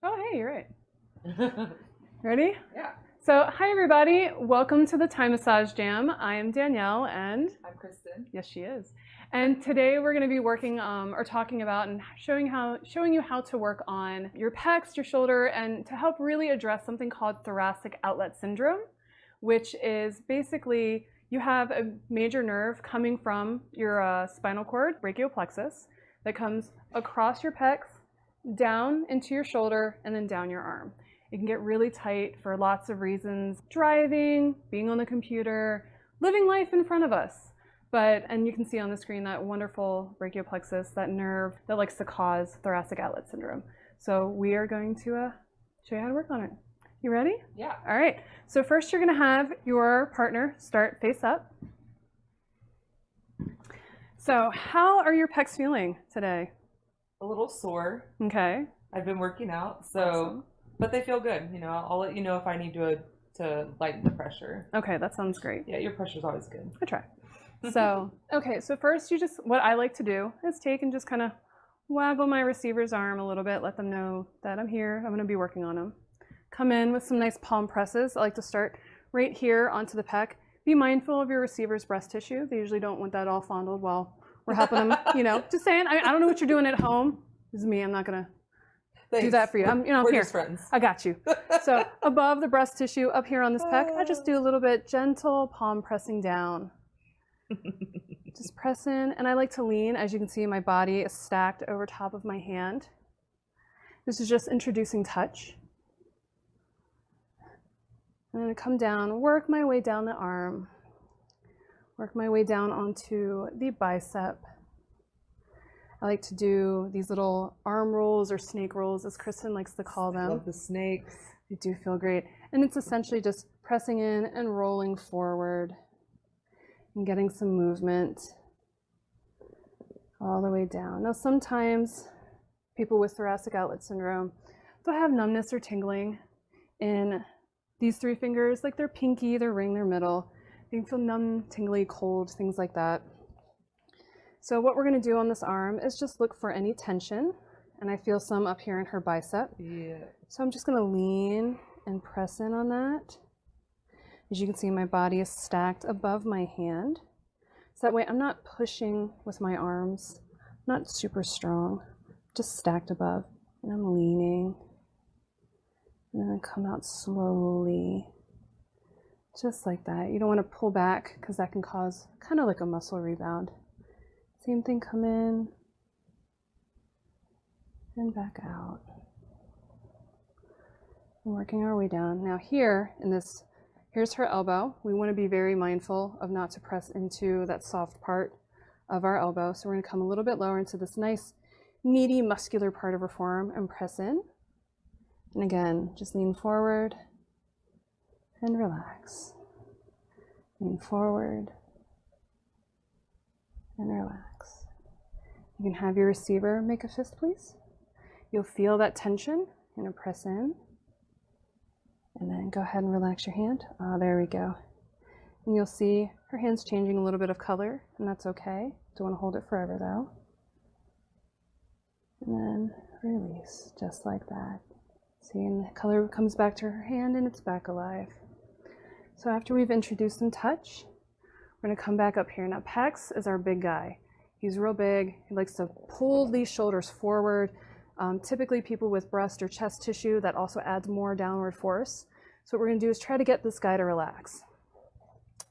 Oh, hey, you're right. Ready? Yeah. So, hi everybody. Welcome to the Thai Massage Jam. I am Danielle, and I'm Kristen. yes, she is. And today we're going to be working or talking about and showing you how to work on your pecs, your shoulder, and to help really address something called thoracic outlet syndrome, which is basically you have a major nerve coming from your spinal cord, brachial plexus, that comes across your pecs, down into your shoulder, and then down your arm. It can get really tight for lots of reasons: driving, being on the computer, living life in front of us. And you can see on the screen that wonderful brachial plexus, that nerve that likes to cause thoracic outlet syndrome. So we are going to show you how to work on it. You ready? Yeah. All right. So first you're going to have your partner start face up. So how are your pecs feeling today? A little sore. Okay. I've been working out, so Awesome. but they feel good. You know, I'll let you know if I need to lighten the pressure. Okay, that sounds great. Yeah, your pressure's always good. I try. So, okay, so first what I like to do is take and just kind of waggle my receiver's arm a little bit, let them know that I'm here, I'm going to be working on them. Come in with some nice palm presses. I like to start right here onto the pec. Be mindful of your receiver's breast tissue. They usually don't want that all fondled while we're helping them, just saying. I don't know what you're doing at home. This is me, I'm not going to do that for you. We're here. just friends. I got you. So above the breast tissue, up here on this pec, I just do a little bit gentle palm pressing down. Just press in, and I like to lean. As you can see, my body is stacked over top of my hand. This is just introducing touch. I'm going to come down, work my way down the arm, work my way down onto the bicep. I like to do these little arm rolls, or snake rolls, as Kristen likes to call them. I love the snakes. They do feel great. And it's essentially just pressing in and rolling forward and getting some movement all the way down. Now, sometimes people with thoracic outlet syndrome, they'll have numbness or tingling in these three fingers, like their pinky, their ring, their middle. They can feel numb, tingly, cold, things like that. So what we're going to do on this arm is just look for any tension, and I feel some up here in her bicep. Yeah. So I'm just going to lean and press in on that. As you can see, my body is stacked above my hand. So that way I'm not pushing with my arms, not super strong, just stacked above. And I'm leaning. And then I come out slowly, just like that. You don't want to pull back because that can cause kind of like a muscle rebound. Same thing, come in and back out. And working our way down. Now here in this, here's her elbow. We want to be very mindful of not to press into that soft part of our elbow. So we're going to come a little bit lower into this nice, meaty, muscular part of her forearm and press in. And again, just lean forward and relax. Lean forward and relax. You can have your receiver make a fist, please. You'll feel that tension. You're going to press in. And then go ahead and relax your hand. There we go. And you'll see her hand's changing a little bit of color, and that's okay. Don't want to hold it forever though. And then release, just like that. See, and the color comes back to her hand and it's back alive. So after we've introduced some touch, we're going to come back up here. Now pecs is our big guy. He's real big. He likes to pull these shoulders forward. Typically people with breast or chest tissue, that also adds more downward force. So what we're going to do is try to get this guy to relax.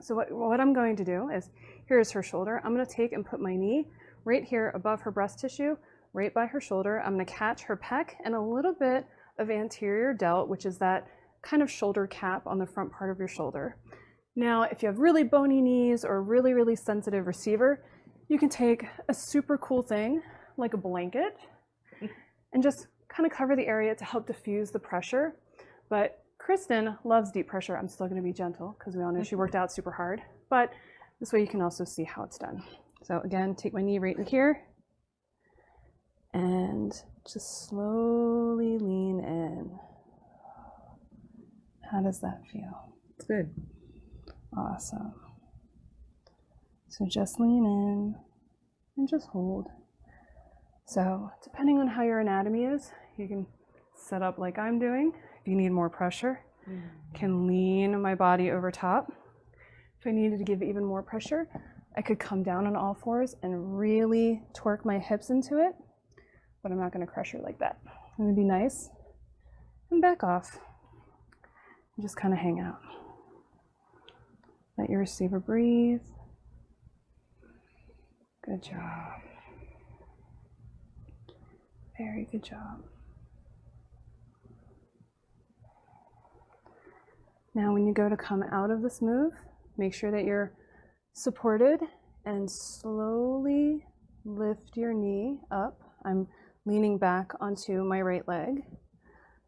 So what I'm going to do is, here's her shoulder. I'm going to take and put my knee right here above her breast tissue, right by her shoulder. I'm going to catch her pec and a little bit of anterior delt, which is that kind of shoulder cap on the front part of your shoulder. Now, if you have really bony knees or really, really sensitive receiver, you can take a super cool thing like a blanket and just kind of cover the area to help diffuse the pressure. But Kristen loves deep pressure. I'm still going to be gentle because we all know she worked out super hard. But this way you can also see how it's done. So again, take my knee right in here and just slowly lean in. How does that feel? It's good. Awesome. So just lean in and just hold. So depending on how your anatomy is, you can set up like I'm doing. If you need more pressure, can lean my body over top. If I needed to give even more pressure, I could come down on all fours and really torque my hips into it, but I'm not going to crush her like that. I'm going to be nice and back off and just kind of hang out. Let your receiver breathe. Good job. Very good job. Now when you go to come out of this move, make sure that you're supported and slowly lift your knee up. I'm leaning back onto my right leg.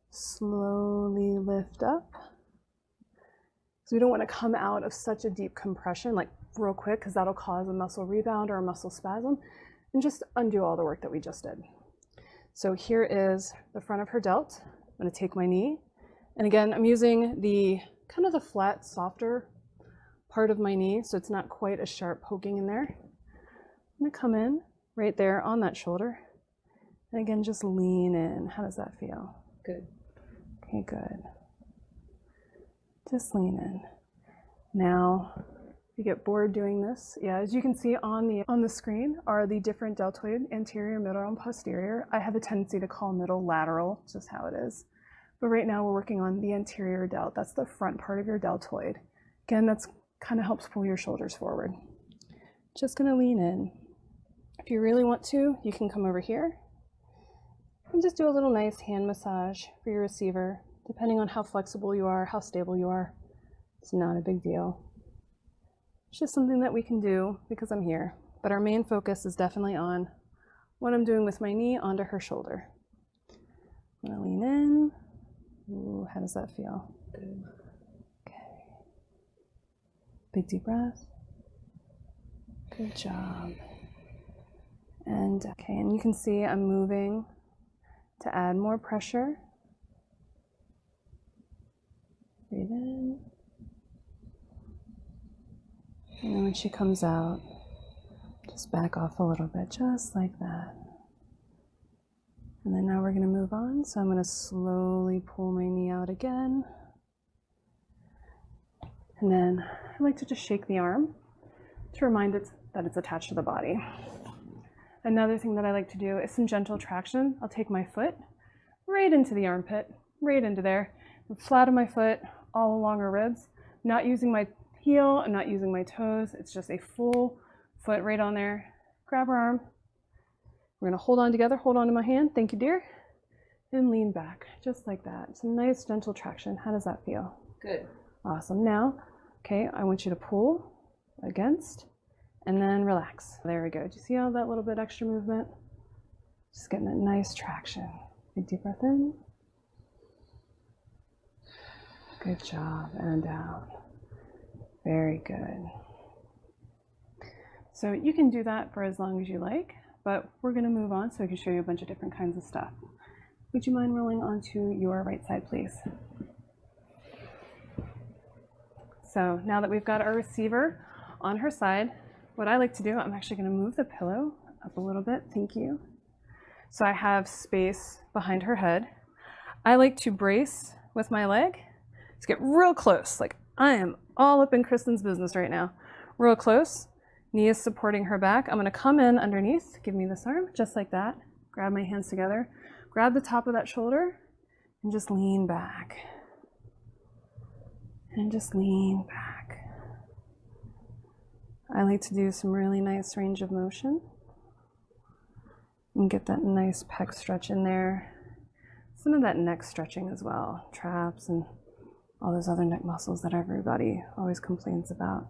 Slowly lift up. So we don't want to come out of such a deep compression like real quick, because that'll cause a muscle rebound or a muscle spasm and just undo all the work that we just did. So here is the front of her delt. I'm going to take my knee, and again I'm using the kind of the flat, softer part of my knee, so it's not quite as sharp poking in there. I'm going to come in right there on that shoulder, and again just lean in. How does that feel? Good. Okay, good. Just lean in. Now, if you get bored doing this, yeah, as you can see on the screen are the different deltoid, anterior, middle, and posterior. I have a tendency to call middle lateral, just how it is. But right now we're working on the anterior delt. That's the front part of your deltoid. Again, that's kind of helps pull your shoulders forward. Just gonna lean in. If you really want to, you can come over here and just do a little nice hand massage for your receiver. Depending on how flexible you are, how stable you are, it's not a big deal. It's just something that we can do because I'm here. But our main focus is definitely on what I'm doing with my knee onto her shoulder. I'm gonna lean in. Ooh, how does that feel? Good. Okay. Big deep breath. Good job. And okay, and you can see I'm moving to add more pressure. Breathe in. And then when she comes out, just back off a little bit, just like that. And then now we're going to move on. So I'm going to slowly pull my knee out again. And then I like to just shake the arm to remind it that it's attached to the body. Another thing that I like to do is some gentle traction. I'll take my foot right into the armpit, right into there, and flat on my foot, all along her ribs. Not using my heel, I'm not using my toes. It's just a full foot right on there. Grab her arm. We're gonna hold on together, hold on to my hand. Thank you, dear. And lean back, just like that. Some nice gentle traction. How does that feel? Good. Awesome. Now, okay, I want you to pull against and then relax. There we go. Do you see all that little bit extra movement? Just getting that nice traction. Big deep breath in. Good job. And down. Very good. So you can do that for as long as you like, but we're going to move on so I can show you a bunch of different kinds of stuff. Would you mind rolling onto your right side, please? So now that we've got our receiver on her side, what I like to do, I'm actually going to move the pillow up a little bit. Thank you. So I have space behind her head. I like to brace with my leg to get real close. Like I am all up in Kristen's business right now. Real close. Knee is supporting her back. I'm going to come in underneath. Give me this arm, just like that. Grab my hands together. Grab the top of that shoulder and just lean back. And just lean back. I like to do some really nice range of motion and get that nice pec stretch in there. Some of that neck stretching as well, traps and all those other neck muscles that everybody always complains about.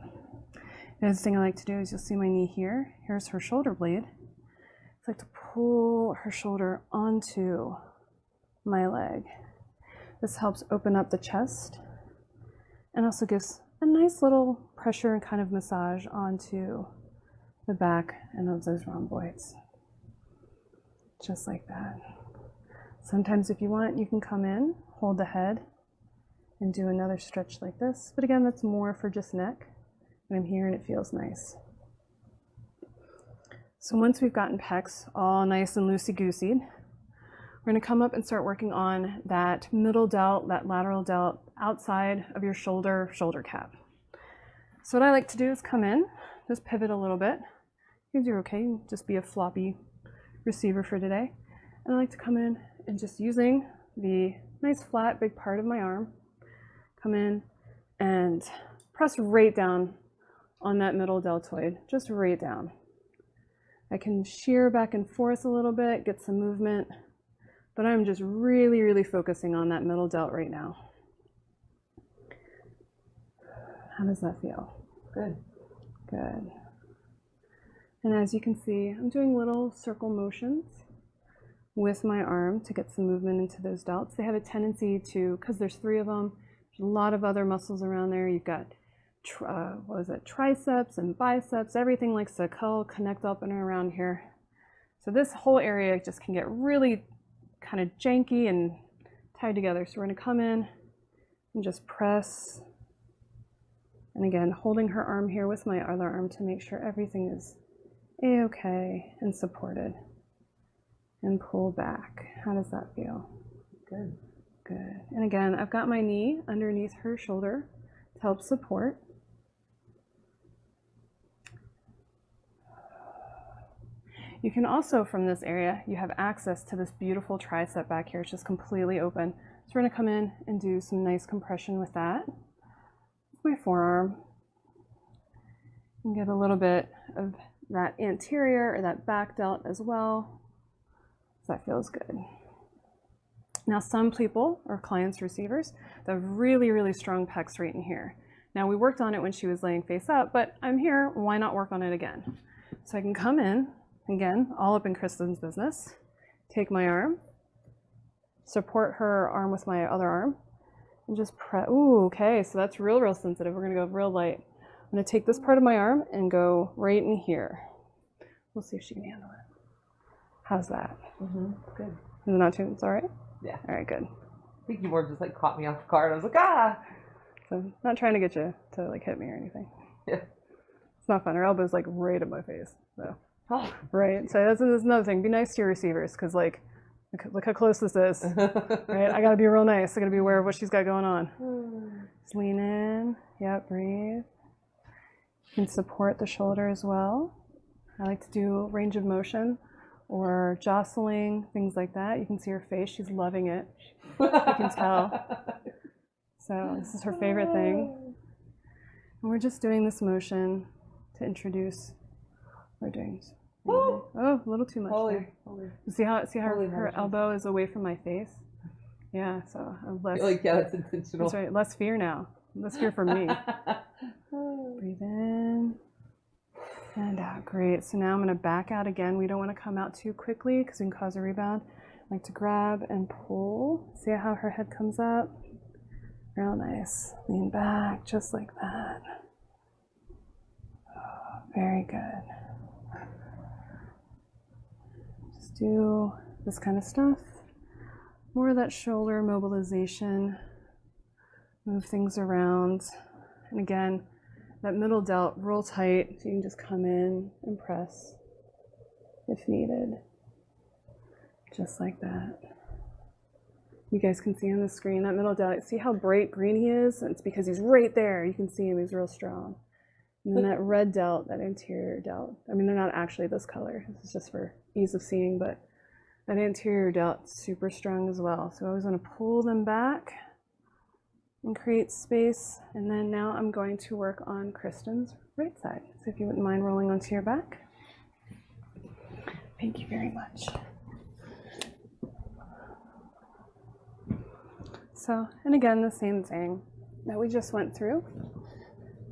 The other thing I like to do is you'll see my knee here. Here's her shoulder blade. I like to pull her shoulder onto my leg. This helps open up the chest and also gives a nice little pressure and kind of massage onto the back and of those rhomboids. Just like that. Sometimes if you want, you can come in, hold the head, and do another stretch like this. But again, that's more for just neck. And I'm here and it feels nice. So once we've gotten pecs all nice and loosey-goosey, We're going to come up and start working on that middle delt, that lateral delt outside of your shoulder cap. So what I like to do is come in, just pivot a little bit. You can do okay, just be a floppy receiver for today. And I like to come in and just using the nice flat big part of my arm, come in and press right down on that middle deltoid, just right down. I can shear back and forth a little bit, get some movement, but I'm just really, really focusing on that middle delt right now. How does that feel? Good. Good. And as you can see, I'm doing little circle motions with my arm to get some movement into those delts. They have a tendency to, because there's 3 of them, there's a lot of other muscles around there. You've got, triceps and biceps. Everything likes to connect up and around here. So this whole area just can get really kind of janky and tied together. So we're going to come in and just press. And again, holding her arm here with my other arm to make sure everything is a-okay and supported. And pull back. How does that feel? Good. Good. And again, I've got my knee underneath her shoulder to help support. You can also, from this area, you have access to this beautiful tricep back here. It's just completely open. So we're going to come in and do some nice compression with that. With my forearm. And get a little bit of that anterior or that back delt as well. So that feels good. Now some people, or clients, receivers, they have really, really strong pecs right in here. Now we worked on it when she was laying face up, but I'm here, why not work on it again? So I can come in, again, all up in Kristen's business, take my arm, support her arm with my other arm, and just press. Ooh, okay, so that's real, real sensitive. We're gonna go real light. I'm gonna take this part of my arm and go right in here. We'll see if she can handle it. How's that? Good. Is it not too, it's all right? Yeah. All right, good. I think you more just like caught me off guard. I was like, ah. So I'm not trying to get you to like hit me or anything. Yeah. It's not fun. Her elbow's like right at my face. So. Oh. Right. So that's another thing. Be nice to your receivers, because like, look how close this is. Right. I gotta be real nice. I gotta be aware of what she's got going on. Just lean in. Yep. Breathe. You can support the shoulder as well. I like to do range of motion or jostling, things like that. You can see her face. She's loving it. You can tell. So this is her favorite thing. And we're just doing this motion to introduce. We're doing. Oh, a little too much there. See how her elbow is away from my face? Yeah. So less. Like, yeah, that's intentional. That's right. Less fear now. Less fear from me. Breathe in. And out. Great. So now I'm going to back out again. We don't want to come out too quickly because we can cause a rebound. I like to grab and pull. See how her head comes up? Real nice. Lean back just like that. Oh, very good. Just do this kind of stuff. More of that shoulder mobilization. Move things around. And again, that middle delt real tight, so you can just come in and press if needed. Just like that. You guys can see on the screen that middle delt. See how bright green he is? It's because he's right there. You can see him, he's real strong. And then that red delt, that anterior delt. I mean, they're not actually this color. This is just for ease of seeing, but that anterior delt, super strong as well. So I always want to pull them back and create space. And then now I'm going to work on Kristen's right side. So if you wouldn't mind rolling onto your back. Thank you very much. So, and again, the same thing that we just went through.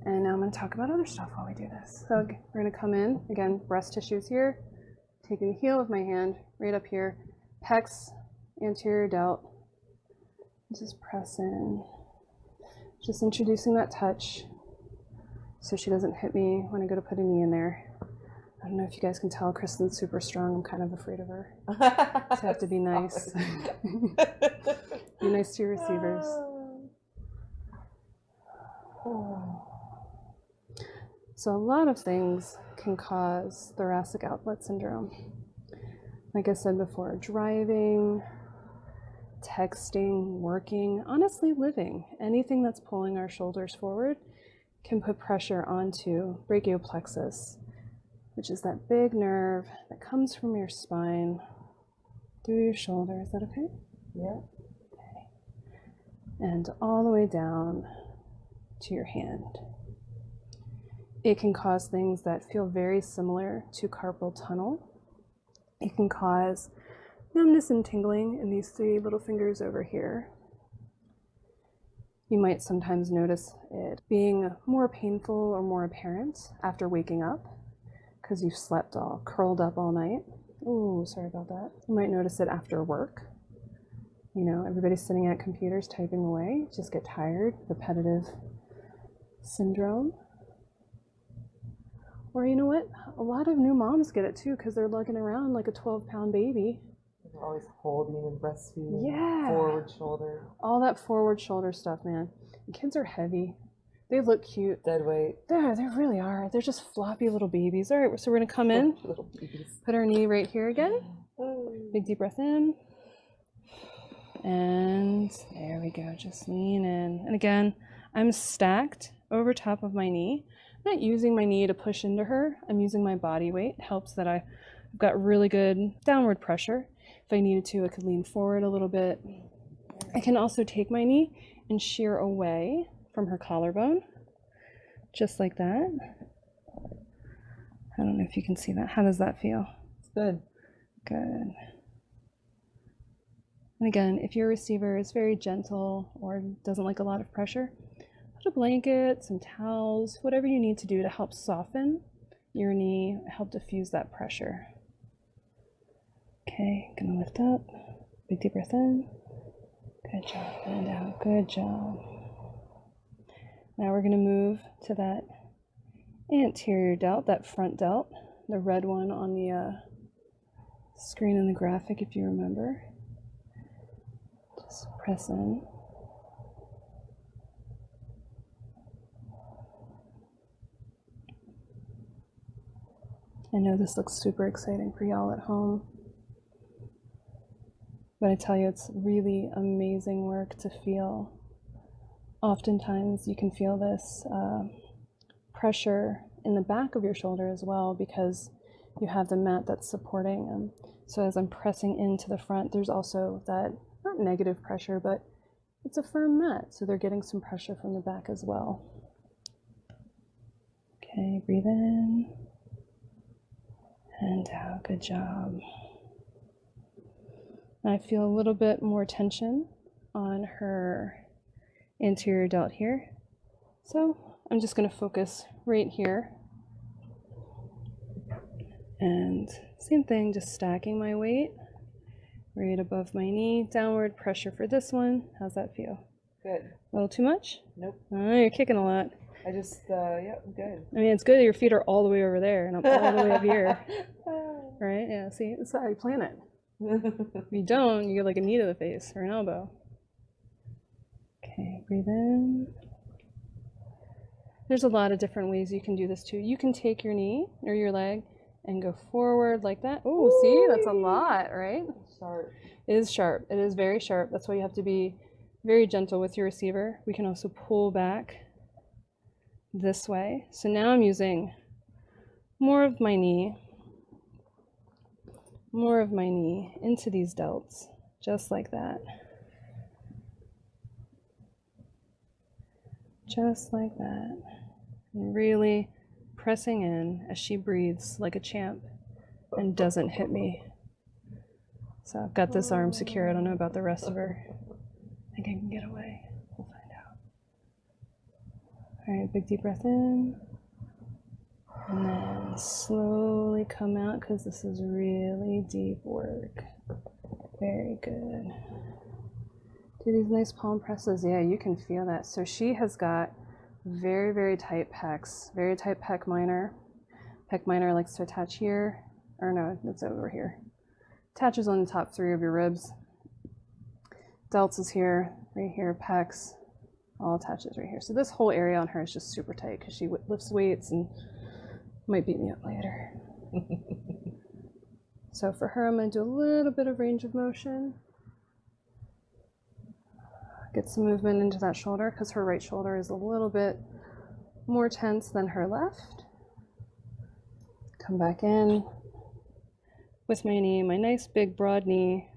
And now I'm going to talk about other stuff while we do this. So we're going to come in, again, breast tissues here, taking the heel of my hand right up here, pecs, anterior delt, just press in. Just introducing that touch so she doesn't hit me when I go to put a knee in there. I don't know if you guys can tell, Kristen's super strong. I'm kind of afraid of her. So I have to be nice. Be nice to your receivers. So a lot of things can cause thoracic outlet syndrome. Like I said before, driving, texting, working, honestly living. Anything that's pulling our shoulders forward can put pressure onto brachial plexus, which is that big nerve that comes from your spine through your shoulder. Is that okay? Yeah. Okay. And all the way down to your hand. It can cause things that feel very similar to carpal tunnel. It can cause numbness and tingling in these three little fingers over here. You might sometimes notice it being more painful or more apparent after waking up because you've slept all curled up all night. Ooh, sorry about that. You might notice it after work. You know, everybody's sitting at computers typing away, just get tired, repetitive syndrome. Or you know what? A lot of new moms get it too because they're lugging around like a 12-pound baby. They're always holding and breastfeeding. Yeah. Forward shoulder. All that forward shoulder stuff, man. And kids are heavy. They look cute. Dead weight. They really are. They're just floppy little babies. All right, so we're going to come in. Little babies. Put our knee right here again. Big deep breath in. And there we go. Just lean in. And again, I'm stacked over top of my knee. I'm not using my knee to push into her. I'm using my body weight. It helps that I've got really good downward pressure. If I needed to, I could lean forward a little bit. I can also take my knee and shear away from her collarbone, just like that. I don't know if you can see that. How does that feel? It's good. Good. And again, if your receiver is very gentle or doesn't like a lot of pressure, put a blanket, some towels, whatever you need to do to help soften your knee, help diffuse that pressure. Okay, gonna lift up. Big deep breath in. Good job, and out. Good job. Now we're gonna move to that anterior delt, that front delt, the red one on the screen in the graphic, if you remember. Just press in. I know this looks super exciting for y'all at home, but I tell you, it's really amazing work to feel. Oftentimes you can feel this pressure in the back of your shoulder as well because you have the mat that's supporting them. So as I'm pressing into the front, there's also that, not negative pressure, but it's a firm mat, so they're getting some pressure from the back as well. Okay, breathe in and out. Good job. I feel a little bit more tension on her anterior delt here. So I'm just going to focus right here. And same thing, just stacking my weight right above my knee. Downward pressure for this one. How's that feel? Good. A little too much? Nope. Oh, you're kicking a lot. I just, yeah, I'm good. I mean, it's good that your feet are all the way over there and I'm all the way up here. Right? Yeah, see, that's how you plan it. If you don't, you get like a knee to the face or an elbow. Okay, breathe in. There's a lot of different ways you can do this too. You can take your knee or your leg and go forward like that. Oh, see, that's a lot, right? Sharp. It is sharp. It is very sharp. That's why you have to be very gentle with your receiver. We can also pull back this way. So now I'm using more of my knee into these delts, just like that. Just like that. And really pressing in as she breathes like a champ and doesn't hit me. So I've got this arm secure. I don't know about the rest of her. I think I can get away. We'll find out. All right, big deep breath in. And then slowly come out because this is really deep work. Very good. Do these nice palm presses. Yeah, you can feel that. So she has got very, very tight pecs, very tight pec minor. Pec minor likes to attach here, or no, it's over here. Attaches on the top three of your ribs. Delts is here, right here, pecs, all attaches right here. So this whole area on her is just super tight because she lifts weights and might beat me up later. So for her, I'm going to do a little bit of range of motion. Get some movement into that shoulder because her right shoulder is a little bit more tense than her left. Come back in with my knee, my nice big broad knee.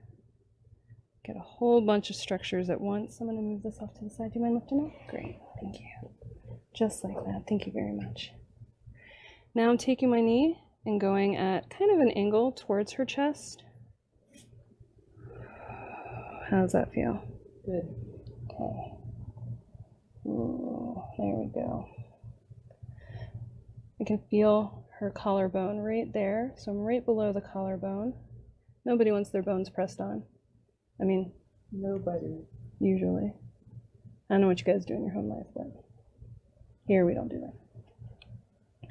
Get a whole bunch of structures at once. I'm going to move this off to the side. Do you mind lifting it? Great, thank you. Just like that. Thank you very much. Now I'm taking my knee and going at kind of an angle towards her chest. How does that feel? Good. Okay. Ooh, there we go. I can feel her collarbone right there. So I'm right below the collarbone. Nobody wants their bones pressed on. I mean, nobody. Usually. I don't know what you guys do in your home life, but here we don't do that.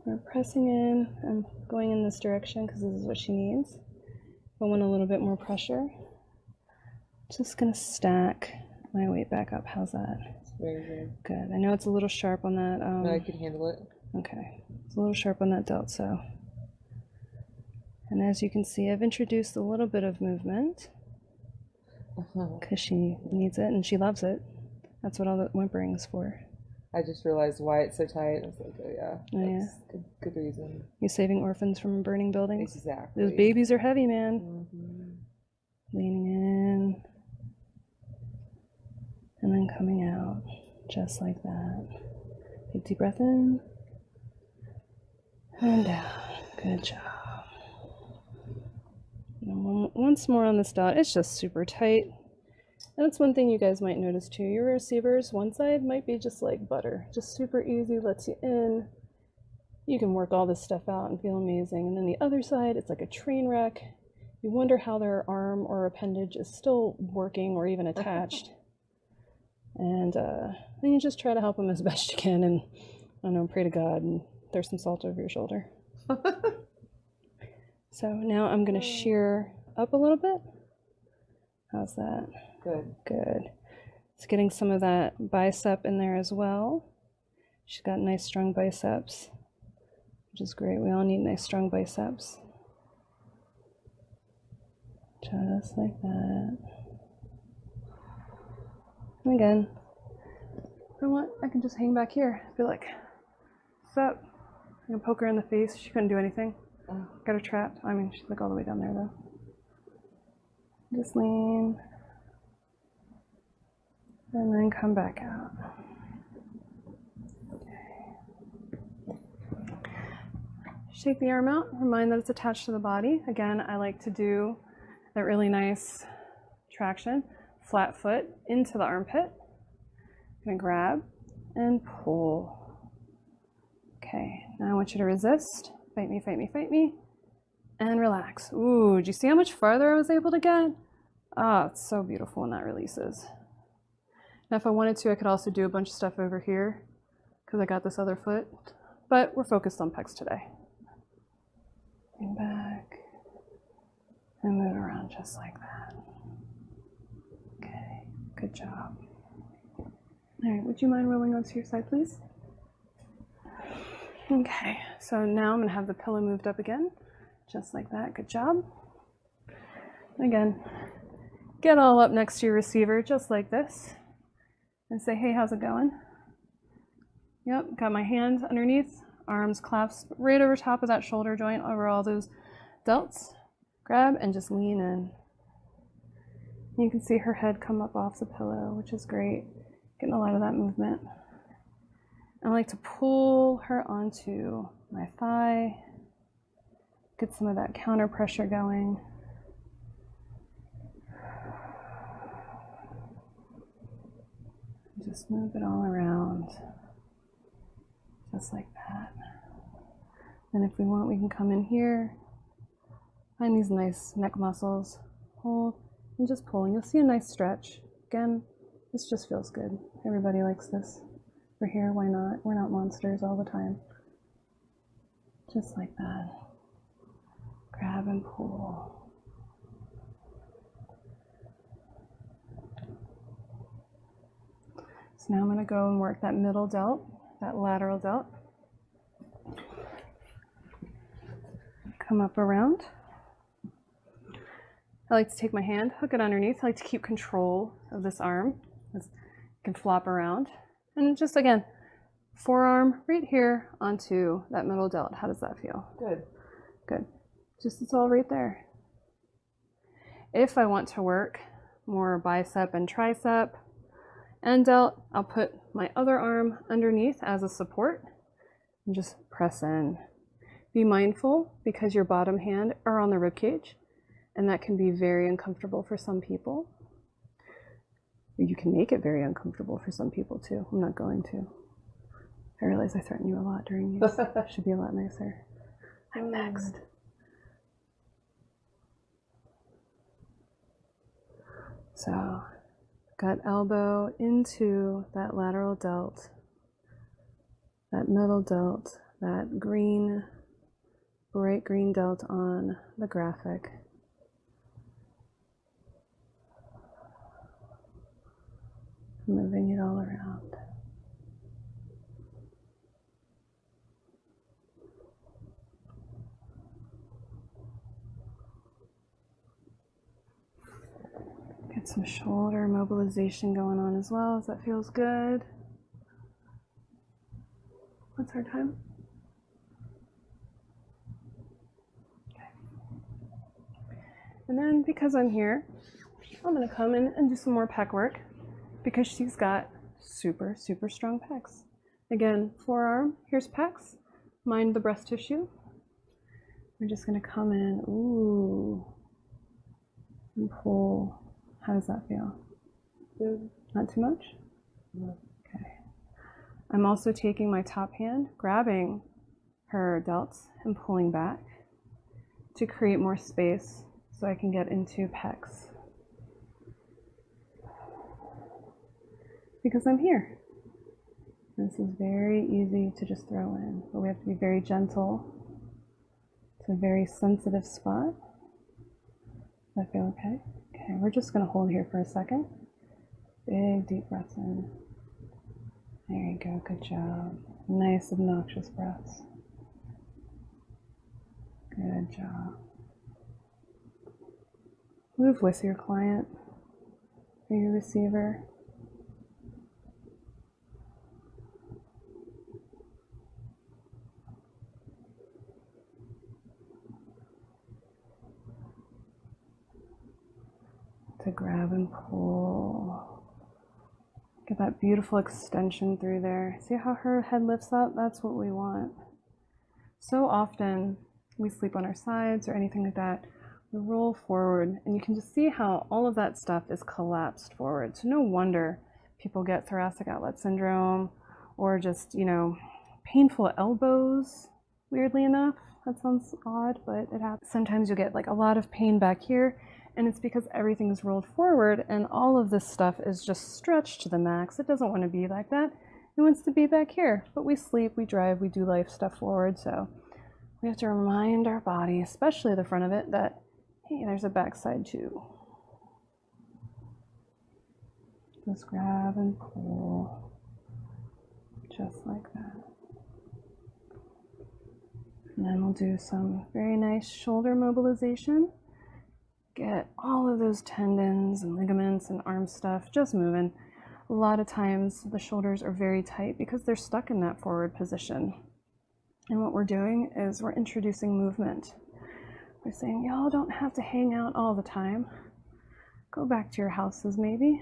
We're pressing in. I'm going in this direction because this is what she needs. If I want a little bit more pressure, just going to stack my weight back up. How's that? Very good. Good. I know it's a little sharp on that. No, I can handle it. Okay. It's a little sharp on that delt, so. And as you can see, I've introduced a little bit of movement because she needs it and she loves it. That's what all the whimpering is for. I just realized why it's so tight. I was like, oh yeah. Oh yeah. Good reason. You're saving orphans from burning buildings? Exactly. Those babies are heavy, man. Mm-hmm. Leaning in. And then coming out. Just like that. Take a deep breath in. And down. Good job. And once more on this dot. It's just super tight. And that's one thing you guys might notice too. Your receivers, one side might be just like butter. Just super easy, lets you in. You can work all this stuff out and feel amazing. And then the other side, it's like a train wreck. You wonder how their arm or appendage is still working or even attached. And then you just try to help them as best you can. And I don't know, pray to God and throw some salt over your shoulder. So now I'm going to shear up a little bit. How's that? Good. Good. It's getting some of that bicep in there as well. She's got nice strong biceps, which is great. We all need nice strong biceps. Just like that. And again, if I want, I can just hang back here. Be like, what's up? I can poke her in the face. She couldn't do anything. Got her trapped. I mean, she's like all the way down there though. Just lean. And then come back out. Okay. Shake the arm out. Remind that it's attached to the body. Again, I like to do that really nice traction. Flat foot into the armpit. I'm gonna grab and pull. Okay, now I want you to resist. Fight me, fight me, fight me. And relax. Ooh, do you see how much farther I was able to get? Ah, it's so beautiful when that releases. Now, if I wanted to, I could also do a bunch of stuff over here because I got this other foot, but we're focused on pecs today. Bring back and move around just like that. Okay, good job. All right, would you mind rolling onto your side, please? Okay, so now I'm going to have the pillow moved up again, just like that. Good job. Again, get all up next to your receiver, just like this, and say, hey, how's it going? Yep, got my hand underneath, arms clasped right over top of that shoulder joint, over all those delts. Grab and just lean in. You can see her head come up off the pillow, which is great. Getting a lot of that movement. I like to pull her onto my thigh, get some of that counter pressure going. Just move it all around, just like that. And if we want, we can come in here, find these nice neck muscles, hold, and just pull. And you'll see a nice stretch. Again, this just feels good. Everybody likes this. We're here, why not? We're not monsters all the time. Just like that. Grab and pull. So now I'm going to go and work that middle delt, that lateral delt. Come up around. I like to take my hand, hook it underneath. I like to keep control of this arm. You can flop around. And just again, forearm right here onto that middle delt. How does that feel? Good. Good. Just it's all right there. If I want to work more bicep and tricep and delt, I'll put my other arm underneath as a support and just press in. Be mindful because your bottom hand are on the rib cage, and that can be very uncomfortable for some people. You can make it very uncomfortable for some people too. I'm not going to. I realize I threaten you a lot during these. Should be a lot nicer. I'm next. So, got elbow into that lateral delt, that middle delt, that green, bright green delt on the graphic. Moving it all around. Get some shoulder mobilization going on as well, as that feels good. What's our time? Okay. And then because I'm here, I'm going to come in and do some more pec work because she's got super, super strong pecs. Again, forearm, here's pecs. Mind the breast tissue. We're just going to come in, ooh, and pull. How does that feel? Good. Not too much? No. Okay. I'm also taking my top hand, grabbing her delts and pulling back to create more space so I can get into pecs. Because I'm here. This is very easy to just throw in, but we have to be very gentle. It's a very sensitive spot. Does that feel okay? Okay, we're just going to hold here for a second. Big deep breaths in. There you go, good job. Nice obnoxious breaths. Good job. Move with your client or your receiver. To grab and pull. Get that beautiful extension through there. See how her head lifts up? That's what we want. So often we sleep on our sides or anything like that. We roll forward and you can just see how all of that stuff is collapsed forward. So no wonder people get thoracic outlet syndrome or just, painful elbows, weirdly enough. That sounds odd, but it happens. Sometimes you'll get like a lot of pain back here. And it's because everything is rolled forward and all of this stuff is just stretched to the max. It doesn't want to be like that. It wants to be back here. But we sleep, we drive, we do life stuff forward. So we have to remind our body, especially the front of it, that, hey, there's a backside too. Just grab and pull, just like that. And then we'll do some very nice shoulder mobilization. Get all of those tendons and ligaments and arm stuff just moving. A lot of times the shoulders are very tight because they're stuck in that forward position. And what we're doing is we're introducing movement. We're saying, y'all don't have to hang out all the time. Go back to your houses maybe.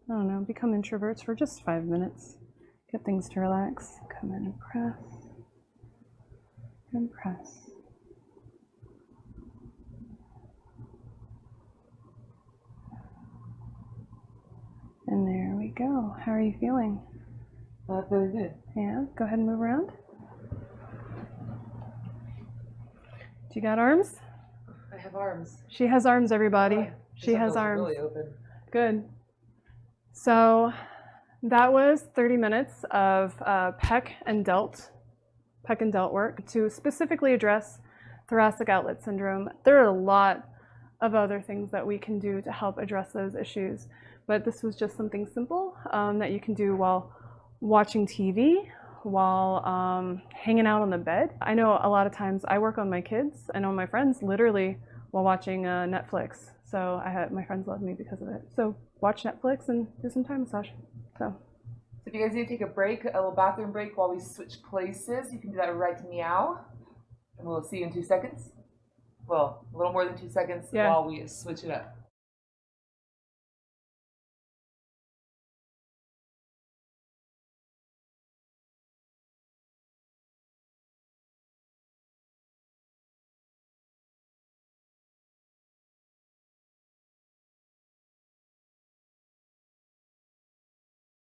I don't know, become introverts for just 5 minutes. Get things to relax. Come in and press. And press. And there we go. How are you feeling? Very good. Yeah, go ahead and move around. Do you got arms? I have arms. She has arms, everybody. Oh, she has arms. Really open. Good. So that was 30 minutes of pec and delt work to specifically address thoracic outlet syndrome. There are a lot of other things that we can do to help address those issues. But this was just something simple that you can do while watching TV, while hanging out on the bed. I know a lot of times I work on my kids and on my friends literally while watching Netflix. So my friends love me because of it. So watch Netflix and do some Thai massage. So if you guys need to take a break, a little bathroom break while we switch places, you can do that right meow. And we'll see you in 2 seconds. Well, a little more than 2 seconds while we switch it up.